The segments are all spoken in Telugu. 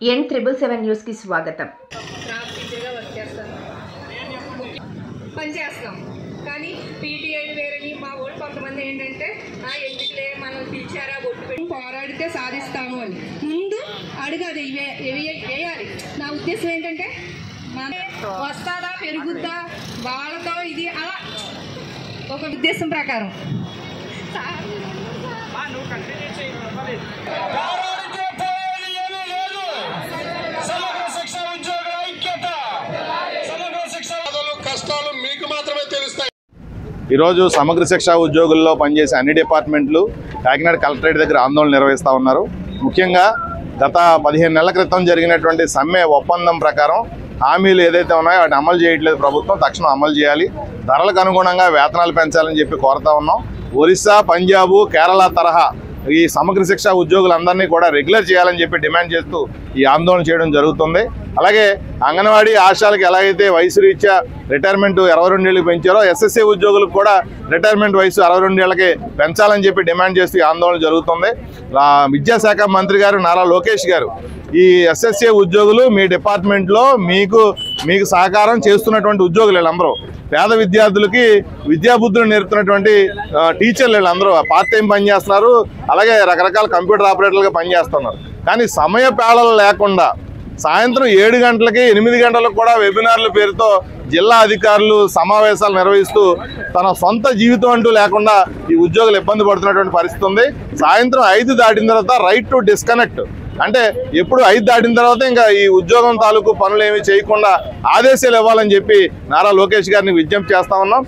N777 న్యూస్ కి స్వాగతం. పనిచేస్తాం కానీ పీటీఐ వేరని మా ఓటు కొంతమంది ఏంటంటే ఎందుకులే మనం పిలిచారా ఓటు పెట్టి పోరాడితే సాధిస్తాము అని ముందు అడగదు వేయాలి. నా ఉద్దేశం ఏంటంటే మన వస్తాదా పెరుగుద్దా వాళ్ళతో ఇది అలా ఒక ఉద్దేశం ప్రకారం ఈరోజు సమగ్ర శిక్ష ఉద్యోగుల్లో పనిచేసే అన్ని డిపార్ట్మెంట్లు కాకినాడ కలెక్టరేట్ దగ్గర ఆందోళన నిర్వహిస్తూ ఉన్నారు. ముఖ్యంగా గత 15 నెలల క్రితం జరిగినటువంటి సమ్మె ఒప్పందం ప్రకారం హామీలు ఏదైతే ఉన్నాయో వాటిని అమలు చేయట్లేదు ప్రభుత్వం. తక్షణం అమలు చేయాలి, ధరలకు అనుగుణంగా వేతనాలు పెంచాలని చెప్పి కోరుతా ఉన్నాం. ఒరిస్సా, పంజాబు, కేరళ తరహా ఈ సమగ్ర శిక్ష ఉద్యోగులందరినీ కూడా రెగ్యులర్ చేయాలని చెప్పి డిమాండ్ చేస్తూ ఈ ఆందోళన చేయడం జరుగుతుంది. అలాగే అంగన్వాడీ ఆశాలకు ఎలాగైతే వయసు రీత్యా రిటైర్మెంట్ 22 ఏళ్ళకి పెంచారో ఎస్ఎస్సీ ఉద్యోగులకు కూడా రిటైర్మెంట్ వయసు 62 ఏళ్ళకి పెంచాలని చెప్పి డిమాండ్ చేస్తూ ఈ ఆందోళన జరుగుతుంది. విద్యాశాఖ మంత్రి గారు నారా లోకేష్ గారు ఈ ఎస్ఎస్సీ ఉద్యోగులు మీ డిపార్ట్మెంట్లో మీకు సహకారం చేస్తున్నటువంటి ఉద్యోగులు వీళ్ళందరూ పేద విద్యార్థులకి విద్యాబుద్ధులు నేర్పుతున్నటువంటి టీచర్లు వీళ్ళందరూ పార్ట్ టైం పనిచేస్తున్నారు. అలాగే రకరకాల కంప్యూటర్ ఆపరేటర్లుగా పనిచేస్తున్నారు. కానీ సమయ పేళలు లేకుండా సాయంత్రం 7 గంటలకి 8 గంటలకు కూడా వెబినార్ల పేరుతో జిల్లా అధికారులు సమావేశాలు నిర్వహిస్తూ తన సొంత జీవితం అంటూ లేకుండా ఈ ఉద్యోగులు ఇబ్బంది పడుతున్నటువంటి పరిస్థితి ఉంది. సాయంత్రం 5 దాటిన తర్వాత రైట్ టు డిస్కనెక్ట్ అంటే ఎప్పుడు 5 దాటిన తర్వాత ఇంకా ఈ ఉద్యోగం తాలూకు పనులు ఏమీ చేయకుండా ఆదేశాలు ఇవ్వాలని చెప్పి నారా లోకేష్ గారిని విజ్ఞప్తి చేస్తా ఉన్నాం.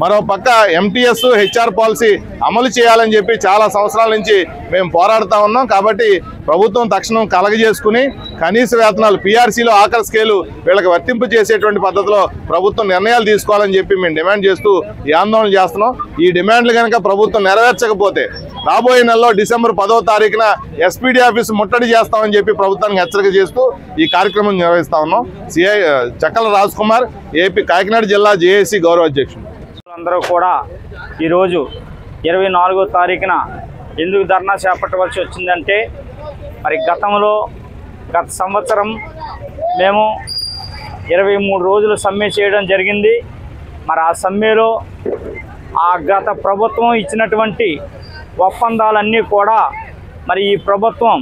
మరోపక్క ఎంటీఎస్ హెచ్ఆర్ పాలసీ అమలు చేయాలని చెప్పి చాలా సంవత్సరాల నుంచి మేము పోరాడుతూ ఉన్నాం. కాబట్టి ప్రభుత్వం తక్షణం కలగజేసుకుని కనీస వేతనాలు పీఆర్సీలో ఆఖరి స్కేలు వీళ్ళకి వర్తింపు చేసేటువంటి పద్ధతిలో ప్రభుత్వం నిర్ణయాలు తీసుకోవాలని చెప్పి మేము డిమాండ్ చేస్తూ ఈ ఆందోళన చేస్తున్నాం. ఈ డిమాండ్లు కనుక ప్రభుత్వం నెరవేర్చకపోతే రాబోయే నెలలో డిసెంబర్ 10వ తారీఖున ఎస్పీడీ ఆఫీసు ముట్టడి చేస్తామని చెప్పి ప్రభుత్వానికి హెచ్చరిక చేస్తూ ఈ కార్యక్రమం నిర్వహిస్తా ఉన్నాం. సిఐ చక్కల రాజ్ కుమార్, ఏపీ కాకినాడ జిల్లా జేఏసీ గౌరవ అధ్యక్షుడు. అందరూ కూడా ఈరోజు 24వ తారీఖున ఎందుకు ధర్నా చేపట్టవలసి వచ్చిందంటే మరి గత సంవత్సరం మేము 23 రోజులు సమ్మె చేయడం జరిగింది. మరి ఆ సమ్మెలో గత ప్రభుత్వం ఇచ్చినటువంటి ఒప్పందాలన్నీ కూడా మరి ఈ ప్రభుత్వం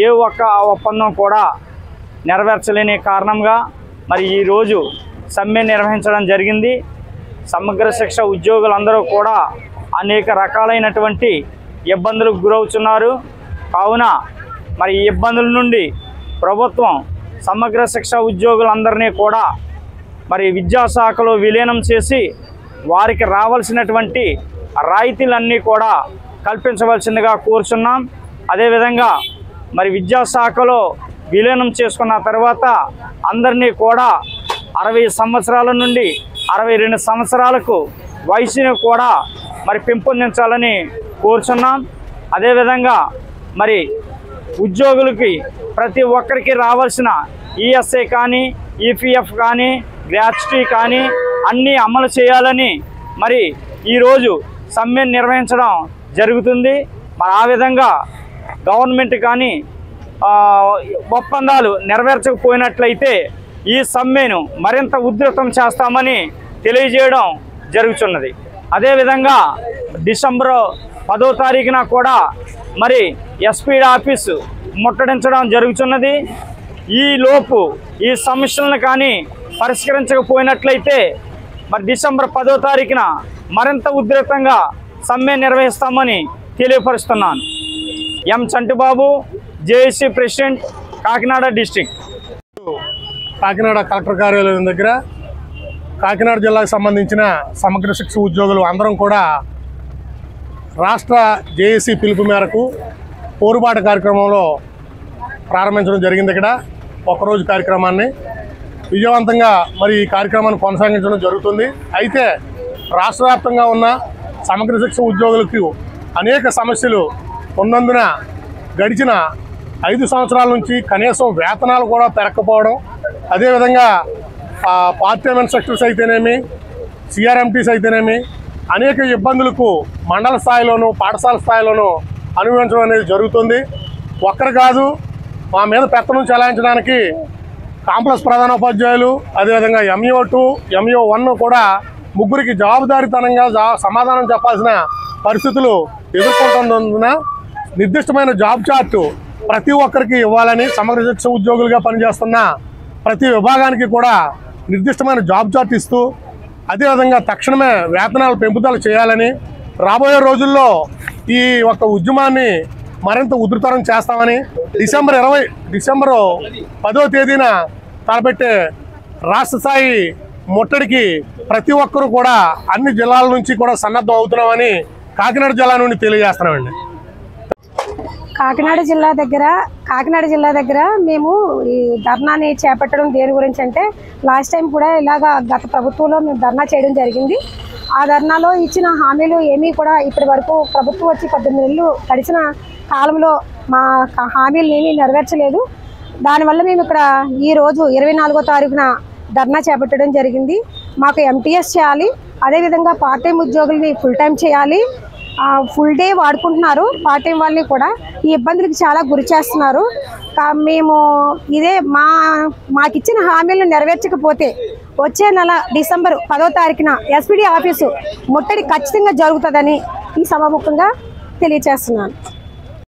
ఏ ఒక్క ఒప్పందం కూడా నెరవేర్చలేని కారణంగా మరి ఈరోజు సమ్మె నిర్వహించడం జరిగింది. సమగ్ర శిక్ష ఉద్యోగులందరూ కూడా అనేక రకాలైనటువంటి ఇబ్బందులకు గురవుతున్నారు. కావున మరి ఈ ఇబ్బందుల నుండి ప్రభుత్వం సమగ్ర శిక్ష ఉద్యోగులందరినీ కూడా మరి విద్యాశాఖలో విలీనం చేసి వారికి రావాల్సినటువంటి రాయితీలన్నీ కూడా కల్పించవలసిందిగా కోరుచున్నాం. అదేవిధంగా మరి విద్యాశాఖలో విలీనం చేసుకున్న తర్వాత అందరినీ కూడా 60 సంవత్సరాల నుండి 62 సంవత్సరాలకు వయసుని కూడా మరి పెంపొందించాలని కోరుచున్నాం. అదేవిధంగా మరి ఉద్యోగులకి ప్రతి ఒక్కరికి రావాల్సిన ఈఎస్ఐ కానీ ఈపీఎఫ్ కానీ గ్రాట్యుటీ కానీ అన్నీ అమలు చేయాలని మరి ఈరోజు సమ్మె నిర్వహించడం జరుగుతుంది. మరి ఆ విధంగా గవర్నమెంట్ కానీ ఒప్పందాలు నెరవేర్చకపోయినట్లయితే ఈ సమ్మెను మరింత ఉధృతం చేస్తామని తెలియజేయడం జరుగుతున్నది. అదేవిధంగా డిసెంబర్ 10వ తారీఖున కూడా మరి ఎస్పీడీ ఆఫీసు ముట్టడించడం జరుగుతున్నది. ఈలోపు ఈ సమస్యలను కానీ పరిష్కరించకపోయినట్లయితే మరి డిసెంబర్ 10వ తారీఖున మరింత ఉధృతంగా సమ్మె నిర్వహిస్తామని తెలియపరుస్తున్నాను. M Chantibabu, JAC president, Kakinada district. Kakinada collector కార్యాలయం దగ్గర కాకినాడ జిల్లాకు సంబంధించిన సమగ్ర శిక్ష ఉద్యోగులు అందరం కూడా రాష్ట్ర జేఏసీ పిలుపు మేరకు పోరుబాట కార్యక్రమంలో ప్రారంభించడం జరిగింది. ఇక్కడ ఒకరోజు కార్యక్రమాన్ని విజయవంతంగా మరి ఈ కార్యక్రమాన్ని కొనసాగించడం జరుగుతుంది. అయితే రాష్ట్ర వ్యాప్తంగా ఉన్న సమగ్ర శిక్ష ఉద్యోగులకు అనేక సమస్యలు ఉన్నందున గడిచిన 5 సంవత్సరాల నుంచి కనీసం వేతనాలు కూడా పెరగకపోవడం, అదేవిధంగా పార్ట్ టైమ్ ఇన్స్ట్రక్టర్స్ అయితేనేమి, సిఆర్ఎంటీస్ అయితేనేమి అనేక ఇబ్బందులకు మండల స్థాయిలోనూ పాఠశాల స్థాయిలోనూ అనుభవించడం అనేది జరుగుతుంది. ఒక్కరు కాదు, మా మీద పెత్తనం చెలాయించడానికి కాంప్లెక్స్ ప్రధానోపాధ్యాయులు అదేవిధంగా MO2 MO1 కూడా ముగ్గురికి జవాబుదారీతనంగా సమాధానం చెప్పాల్సిన పరిస్థితులు ఎదుర్కొంటున్నందున నిర్దిష్టమైన జాబ్ చార్టు ప్రతి ఒక్కరికి ఇవ్వాలని సమగ్ర శిక్ష ఉద్యోగులుగా పనిచేస్తున్న ప్రతి విభాగానికి కూడా నిర్దిష్టమైన జాబ్ చార్ట్ ఇస్తూ అదేవిధంగా తక్షణమే వేతనాలు పెంపుదల చేయాలని రాబోయే రోజుల్లో ఈ ఒక్క ఉద్యమాన్ని మరింత ఉధృతరం చేస్తామని డిసెంబర్ 10వ తేదీన తలపెట్టే రాష్ట్ర స్థాయి ముట్టడికి ప్రతి ఒక్కరూ కూడా అన్ని జిల్లాల నుంచి కూడా సన్నద్ధం అవుతున్నామని కాకినాడ జిల్లా నుండి తెలియజేస్తున్నామండి. కాకినాడ జిల్లా దగ్గర మేము ఈ ధర్నాని చేపట్టడం దేని గురించి అంటే లాస్ట్ టైం కూడా ఇలాగా గత ప్రభుత్వంలో మేము ధర్నా చేయడం జరిగింది. ఆ ధర్నాలో ఇచ్చిన హామీలు ఏమీ కూడా ఇప్పటి వరకు ప్రభుత్వం వచ్చి 18 నెలలు గడిచిన కాలంలో మా హామీలు ఏమీ నెరవేర్చలేదు. దానివల్ల మేము ఇక్కడ ఈరోజు 24వ తారీఖున ధర్నా చేపట్టడం జరిగింది. మాకు MTS చేయాలి, అదేవిధంగా పార్ట్ టైం ఉద్యోగుల్ని ఫుల్ టైం చేయాలి. ఫుల్ డే వాడుకుంటున్నారు, పార్ట్ టైం వాళ్ళని కూడా ఈ ఇబ్బందులకు చాలా గురి చేస్తున్నారు. మేము ఇదే మాకిచ్చిన హామీలను నెరవేర్చకపోతే వచ్చే నెల డిసెంబర్ 10వ తారీఖున SPD ఆఫీసు ముట్టడి ఖచ్చితంగా జరుగుతుందని ఈ సభాముఖంగా తెలియజేస్తున్నాను.